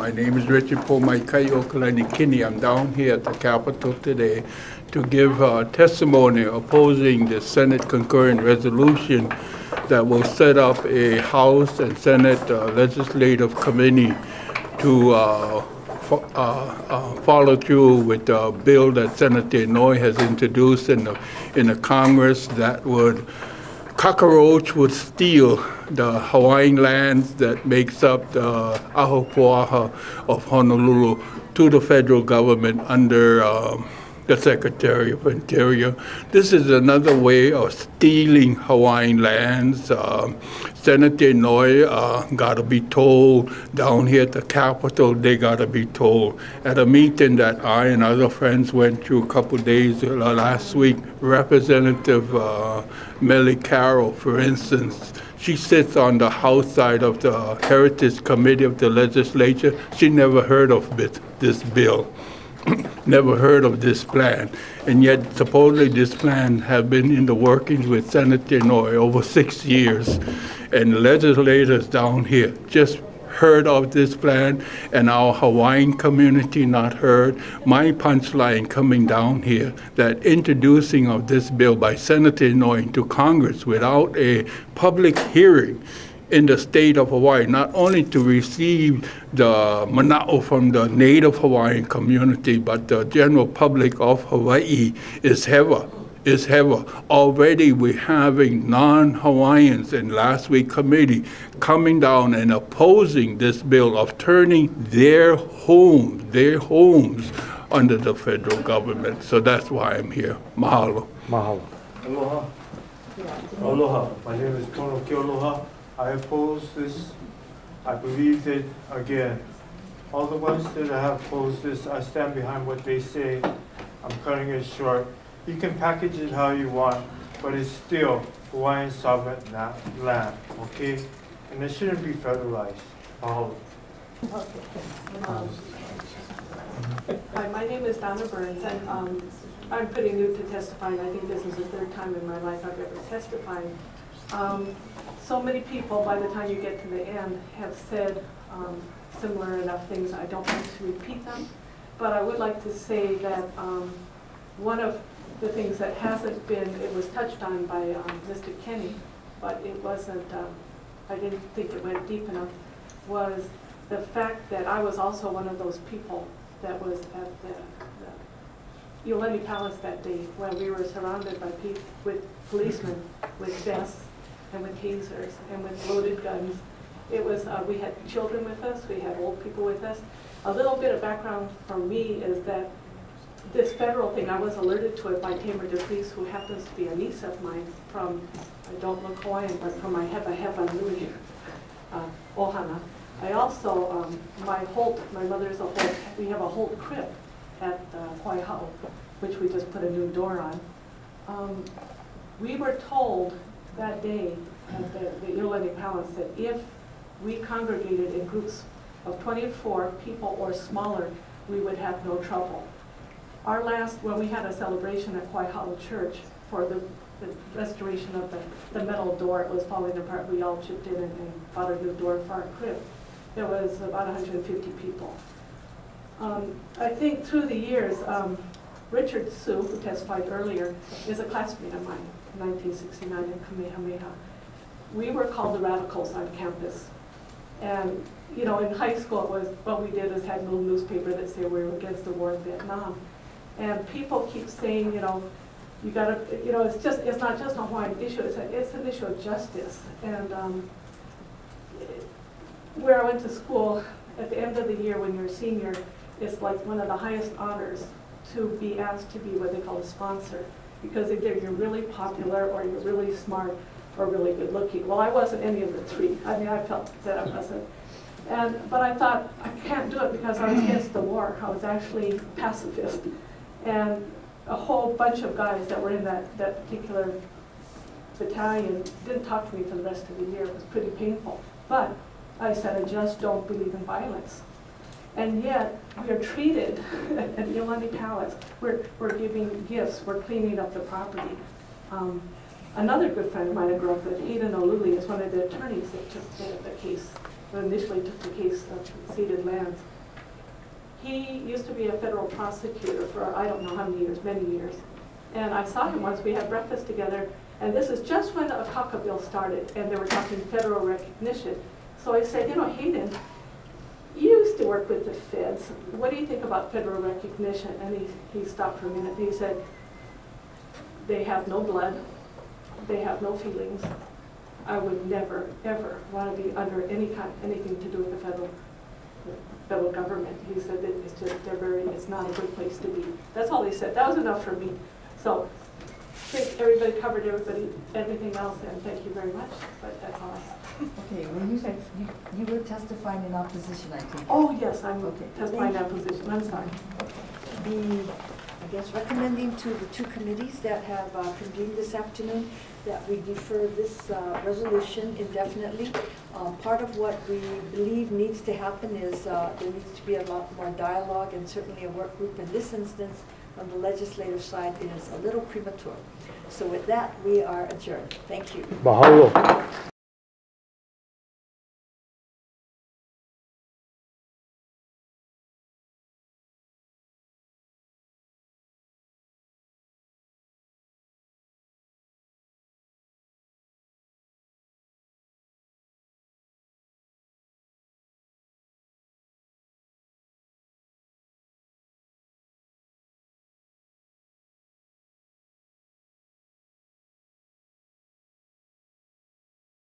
My name is Richard Pomaikai Okalani-Kini. I'm down here at the Capitol today to give testimony opposing the Senate concurrent resolution that will set up a House and Senate legislative committee to follow through with the bill that Senator Inouye has introduced in the Congress that would cockroach would steal the Hawaiian lands that makes up the AHUPUA'A of Honolulu to the federal government under the Secretary of Interior. This is another way of stealing Hawaiian lands. Senator Inouye got to be told down here at the Capitol, they got to be told. At a meeting that I and other friends went through a couple of days last week, Representative Melly Carroll, for instance, she sits on the House side of the Heritage Committee of the legislature. She never heard of this bill. Never heard of this plan, and yet supposedly this plan has been in the workings with Senator Inouye over 6 years, and legislators down here just heard of this plan, and our Hawaiian community not heard. My punchline coming down here that introducing of this bill by Senator Inouye into Congress without a public hearing in the state of Hawaii, not only to receive the mana'o from the native Hawaiian community, but the general public of Hawaii is heavy. Already we're having non-Hawaiians in last week's committee coming down and opposing this bill of turning their homes under the federal government. So that's why I'm here. Mahalo. Mahalo. Aloha. Aloha. My name is Tono Kealoha. I oppose this. I believe that, again, all the ones that have opposed this, I stand behind what they say. I'm cutting it short. You can package it how you want, but it's still Hawaiian sovereign land, okay? And it shouldn't be federalized. Mahalo. Hi, my name is Donna Burns, and I'm pretty new to testifying. I think this is the third time in my life I've ever testified. So many people, by the time you get to the end, have said similar enough things. I don't want to repeat them, but I would like to say that one of the things that hasn't been, it was touched on by Mr. Kenny, but it wasn't, I didn't think it went deep enough, was the fact that I was also one of those people that was at the Iolani Palace that day when we were surrounded by with policemen with vests and with tasers and with loaded guns. It was, we had children with us, we had old people with us. A little bit of background for me is that this federal thing, I was alerted to it by Tamer DeFries, who happens to be a niece of mine from, I don't look Hawaiian, but from my Heva Nui, Ohana. I also, my mother's a Holt, we have a Holt crib at Wai'hao, which we just put a new door on. We were told that day at the Iolani Palace that if we congregated in groups of 24 people or smaller, we would have no trouble. Our last, when we had a celebration at Wai'hao Church for the restoration of the metal door, it was falling apart. We all chipped in and bought a new door for our crib. There was about 150 people. I think through the years, Richard Sue, who testified earlier, is a classmate of mine, 1969 in Kamehameha. We were called the radicals on campus. And, you know, in high school, what we did is had a little newspaper that said we were against the war in Vietnam. And people keep saying, you know, you gotta, you know, it's not just a Hawaiian issue, it's an issue of justice. And where I went to school, at the end of the year when you're a senior, it's like one of the highest honors to be asked to be what they call a sponsor, because either you're really popular or you're really smart or really good looking. Well, I wasn't any of the three. I mean, I felt that I wasn't. But I thought, I can't do it because I was against the war. I was actually pacifist. And a whole bunch of guys that were in that particular battalion didn't talk to me for the rest of the year. It was pretty painful. But I said, I just don't believe in violence. And yet, we are treated at Iolani Palace. We're giving gifts. We're cleaning up the property. Another good friend of mine I grew up with, Hayden O'Luley, is one of the attorneys that took the case, that initially took the case of ceded lands. He used to be a federal prosecutor for I don't know how many years, many years. And I saw him once, we had breakfast together, and this is just when the Akaka Bill started, and they were talking federal recognition. So I said, you know, Hayden, you used to work with the feds. What do you think about federal recognition? And he stopped for a minute. He said, they have no blood. They have no feelings. I would never, ever want to be under anything to do with the federal government. He said that it's just, it's not a good place to be. That's all he said. That was enough for me. So I think everybody covered everything else, and thank you very much. But that's all I have. Okay, well, you said you were testifying in opposition, I think. Oh, yes, I'm testifying in opposition. I'm sorry. I guess recommending to the two committees that have convened this afternoon that we defer this resolution indefinitely. Part of what we believe needs to happen is there needs to be a lot more dialogue, and certainly a work group in this instance on the legislative side is a little premature. So with that, we are adjourned. Thank you. Mahalo.